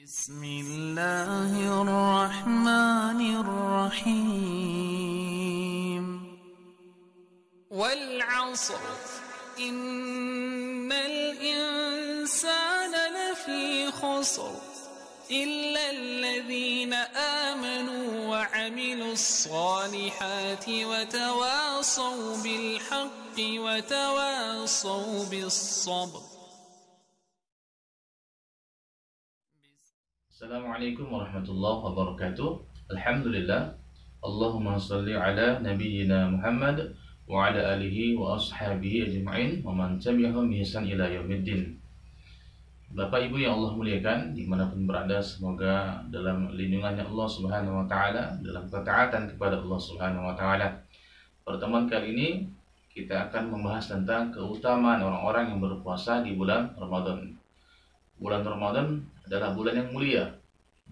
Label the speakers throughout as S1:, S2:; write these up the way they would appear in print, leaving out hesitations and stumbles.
S1: بسم الله الرحمن الرحيم والعصر إن الإنسان لفي خسر إلا الذين آمنوا وعملوا الصالحات وتواصوا بالحق وتواصوا بالصبر.
S2: Assalamualaikum warahmatullahi wabarakatuh. Alhamdulillah. Allahumma salli ala nabiyyina Muhammad wa ala alihi wa ashabihi ajma'in wa man tabi'ahum bi ihsan ila yaumiddin. Bapak Ibu yang Allah muliakan dimanapun berada, semoga dalam lindungannya Allah Subhanahu wa taala, dalam ketaatan kepada Allah Subhanahu wa taala. Pertemuan kali ini kita akan membahas tentang keutamaan orang-orang yang berpuasa di bulan Ramadan. Bulan Ramadan adalah bulan yang mulia,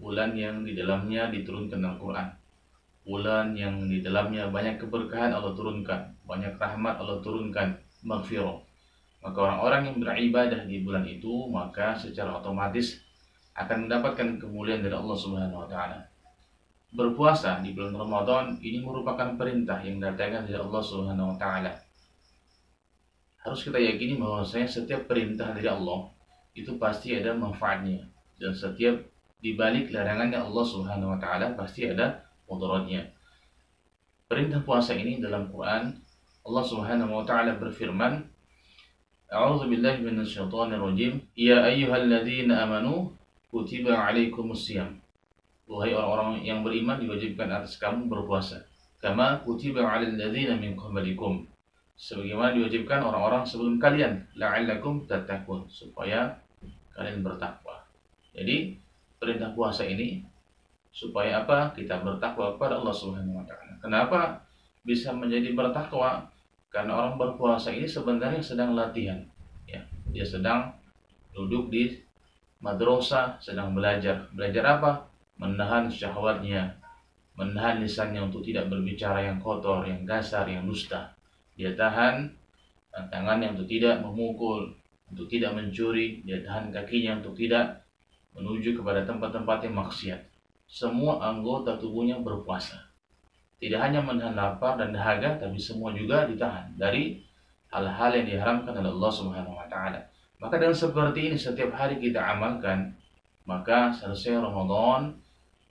S2: bulan yang di dalamnya diturunkan Al-Quran, bulan yang di dalamnya banyak keberkahan Allah turunkan, banyak rahmat Allah turunkan, maghfirah. Maka orang-orang yang beribadah di bulan itu, maka secara otomatis akan mendapatkan kemuliaan dari Allah Subhanahu wa taala. Berpuasa di bulan Ramadan ini merupakan perintah yang datangkan dari Allah Subhanahu wa taala. Harus kita yakini bahwasanya setiap perintah dari Allah itu pasti ada manfaatnya, dan setiap dibalik larangannya Allah Subhanahu wa taala pasti ada mudaratnya. Perintah puasa ini dalam Quran, Allah Subhanahu wa taala berfirman, A'udzu billahi minasyaitonir rajim, ya ayyuhalladzina amanu kutiba 'alaikumusiyam. Wahai orang-orang yang beriman, diwajibkan atas kamu berpuasa, kama kutiba 'alal ladzina min qablikum, sebagaimana diwajibkan orang-orang sebelum kalian, la'allakum tattaqun, supaya kalian bertakwa. Jadi perintah puasa ini supaya apa? Kita bertakwa kepada Allah Subhanahu wa taala. Kenapa bisa menjadi bertakwa? Karena orang berpuasa ini sebenarnya sedang latihan, ya. Dia sedang duduk di madrasah, sedang belajar. Belajar apa? Menahan syahwatnya, menahan lisannya untuk tidak berbicara yang kotor, yang kasar, yang dusta. Dia tahan tangannya untuk tidak memukul, untuk tidak mencuri, dia tahan kakinya untuk tidak menuju kepada tempat-tempat yang maksiat. Semua anggota tubuhnya berpuasa. Tidak hanya menahan lapar dan dahaga, tapi semua juga ditahan dari hal-hal yang diharamkan oleh Allah Subhanahu wa taala. Maka dengan seperti ini setiap hari kita amalkan, maka selesai Ramadan,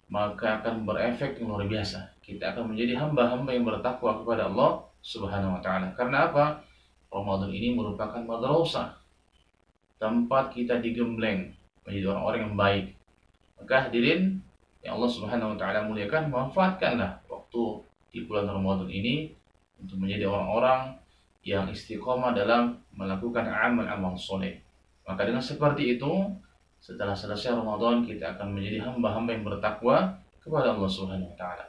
S2: maka akan berefek yang luar biasa. Kita akan menjadi hamba-hamba yang bertakwa kepada Allah Subhanahu wa taala. Karena apa? Ramadan ini merupakan madrasah, tempat kita digembleng menjadi orang-orang yang baik. Maka hadirin yang Allah Subhanahu wa taala muliakan, manfaatkanlah waktu di bulan Ramadan ini untuk menjadi orang-orang yang istiqomah dalam melakukan amal-amal soleh. Maka dengan seperti itu, setelah selesai Ramadan, kita akan menjadi hamba-hamba yang bertakwa kepada Allah Subhanahu wa taala.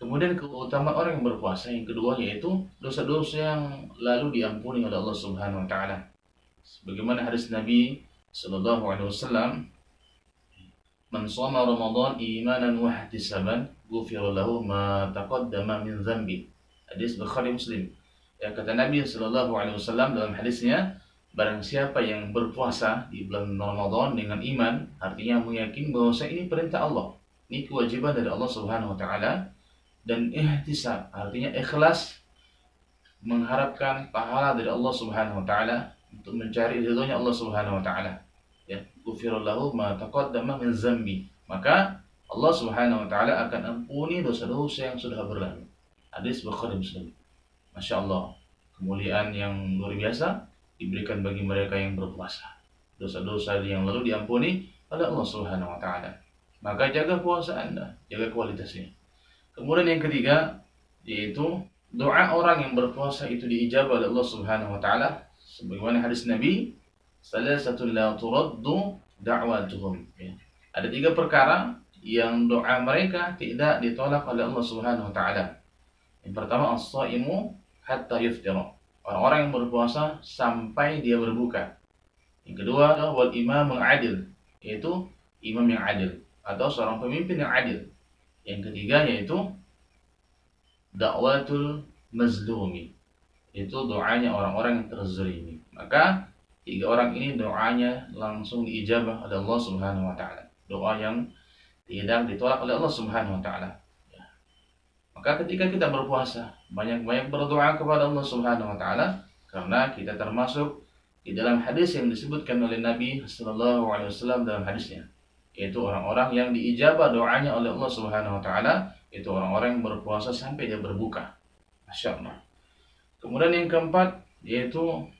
S2: Kemudian keutamaan orang yang berpuasa yang kedua, yaitu dosa-dosa yang lalu diampuni oleh Allah Subhanahu wa taala. Sebagaimana hadis Nabi sallallahu alaihi wasallam, "Man shoma Ramadan imanan wa ihtisaban, ghufira lahu ma taqaddama min dzambi." Hadis Bukhari Muslim. Ya, kata Nabi sallallahu alaihi wasallam dalam hadisnya, barang siapa yang berpuasa di bulan Ramadan dengan iman, artinya meyakini bahwa ini perintah Allah, ini kewajiban dari Allah Subhanahu wa taala, dan ihtisab, artinya ikhlas mengharapkan pahala dari Allah Subhanahu wa taala, untuk mencari ridhonya Allah Subhanahu wa taala. Ya, ghufirallahu ma taqaddama min dzambi. Maka Allah Subhanahu wa taala akan ampuni dosa-dosa yang sudah berlalu. Hadis Bukhari Muslim. Masya Allah, kemuliaan yang luar biasa diberikan bagi mereka yang berpuasa. Dosa-dosa yang lalu diampuni oleh Allah Subhanahu wa taala. Maka jaga puasa Anda, jaga kualitasnya. Kemudian yang ketiga, yaitu doa orang yang berpuasa itu diijabah oleh Allah Subhanahu wa taala. Sebagaimana hadis Nabi, "Salasatun la turaddu da'watuhum." Ya. Ada 3 perkara yang doa mereka tidak ditolak oleh Allah Subhanahu wa taala. Yang pertama, as-shaimu hatta yuftira. Orang-orang yang berpuasa sampai dia berbuka. Yang kedua, wal imamul adil, yaitu imam yang adil atau seorang pemimpin yang adil. Yang ketiga yaitu da'watul mazlumi, itu doanya orang-orang yang terzalimi. Maka 3 orang ini doanya langsung diijabah oleh Allah Subhanahu wa taala. doa yang tidak ditolak oleh Allah Subhanahu wa taala. Ya. Maka ketika kita berpuasa, banyak-banyak berdoa kepada Allah Subhanahu wa taala karena kita termasuk di dalam hadis yang disebutkan oleh Nabi sallallahu alaihi wasallam dalam hadisnya, yaitu orang-orang yang diijabah doanya oleh Allah Subhanahu wa taala, itu orang-orang yang berpuasa sampai dia berbuka. Masya Allah. Kemudian yang keempat yaitu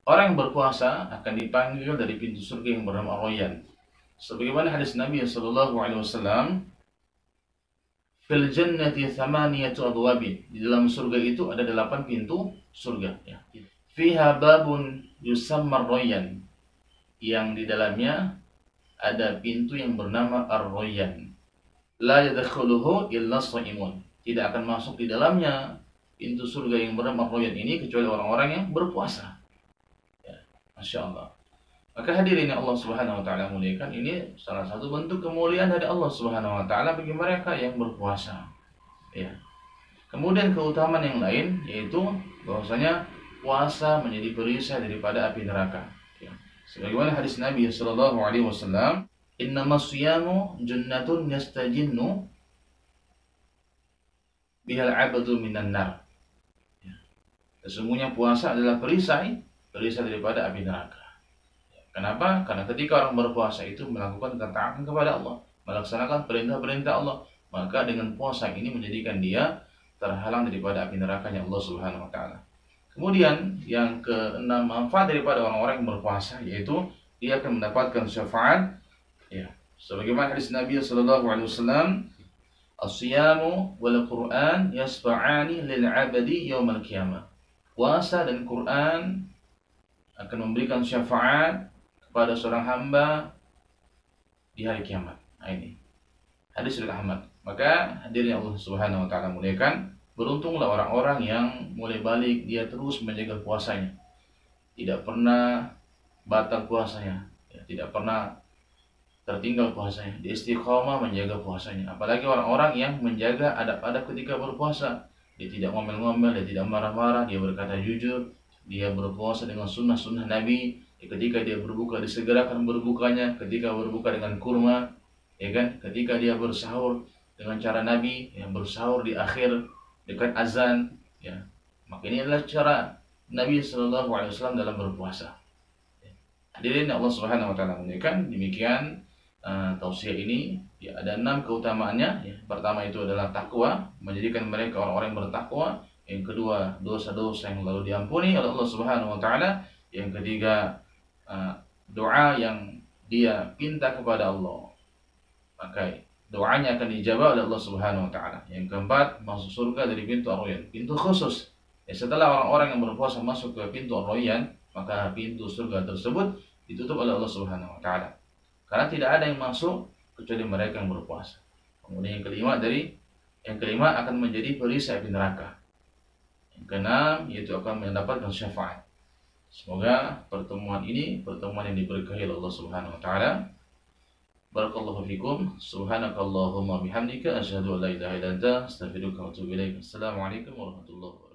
S2: orang yang berpuasa akan dipanggil dari pintu surga yang bernama Ar-Rayyan. Sebagaimana hadis Nabi sallallahu alaihi wasallam, "Fil jannati thamaniyatu abwabin." Di dalam surga itu ada 8 pintu surga, ya. "Fiha babun yusamma Ar-Rayyan." Yang di dalamnya ada pintu yang bernama Ar-Rayyan. "La yadkhuluhu illa shaimun." Tidak akan masuk di dalamnya pintu surga yang bernama Ar-Rayyan ini kecuali orang-orang yang berpuasa. Masya Allah. Maka hadirin yang Allah Subhanahu wa taala muliakan, ini salah satu bentuk kemuliaan dari Allah Subhanahu wa taala bagi mereka yang berpuasa. Ya. Kemudian keutamaan yang lain yaitu bahwasanya puasa menjadi perisai daripada api neraka. Ya. Sebagaimana hadis Nabi sallallahu alaihi wasallam, "Innamas siyamu jannatun yastajinnu bihal 'abdu minan nar." Ya. Sesungguhnya puasa adalah perisai daripada api neraka. Kenapa? Karena ketika orang berpuasa itu melakukan ketaatan kepada Allah, melaksanakan perintah-perintah Allah, maka dengan puasa ini menjadikan dia terhalang daripada api nerakanya Allah Subhanahu wa taala. Kemudian yang keenam, manfaat daripada orang-orang yang berpuasa yaitu dia akan mendapatkan syafaat, ya. Sebagaimana hadis Nabi sallallahu alaihi wasallam, "As-siyamu wal Qur'an yasfa'ani lil 'abdi yaumal qiyamah." Puasa dan Quran akan memberikan syafaat kepada seorang hamba di hari kiamat. Nah, ini hadis riwayat Ahmad. Maka hadirin Allah Subhanahu wa taala muliakan, beruntunglah orang-orang yang mulai balik dia terus menjaga puasanya. Tidak pernah batal puasanya, ya, tidak pernah tertinggal puasanya. Dia istiqomah menjaga puasanya. Apalagi orang-orang yang menjaga adab-adab ketika berpuasa. Dia tidak ngomel-ngomel, dia tidak marah-marah, dia berkata jujur, dia berpuasa dengan sunnah-sunnah Nabi. Ketika dia berbuka disegerakan berbukanya, ketika berbuka dengan kurma, ya kan? Ketika dia bersahur dengan cara Nabi, yang bersahur di akhir dekat azan, ya. Maka ini adalah cara Nabi sallallahu alaihi wasallam dalam berpuasa. Hadirin Allah Subhanahu wa taala muliakan, demikian tausiah ini, ya, ada 6 keutamaannya, ya. Pertama itu adalah takwa, menjadikan mereka orang-orang yang bertakwa. Yang kedua, dosa-dosa yang lalu diampuni oleh Allah Subhanahu wa taala. Yang ketiga, doa yang dia pinta kepada Allah, maka doanya akan dijawab oleh Allah Subhanahu wa taala. Yang keempat, masuk surga dari pintu Ar-Rayyan, pintu khusus. Ya, setelah orang-orang yang berpuasa masuk ke pintu Ar-Rayyan, maka pintu surga tersebut ditutup oleh Allah Subhanahu wa taala. Karena tidak ada yang masuk kecuali mereka yang berpuasa. Kemudian yang kelima akan menjadi perisai api neraka. Yang keenam yaitu akan mendapatkan syafaat. Semoga pertemuan ini pertemuan yang diberkahi oleh Allah Subhanahu wa taala. Barakallahu fikum. Subhanakallahumma bihamdika asyhadu an la ilaha illa anta astaghfiruka wa atubu ilaik. Assalamualaikum warahmatullahi wabarakatuh.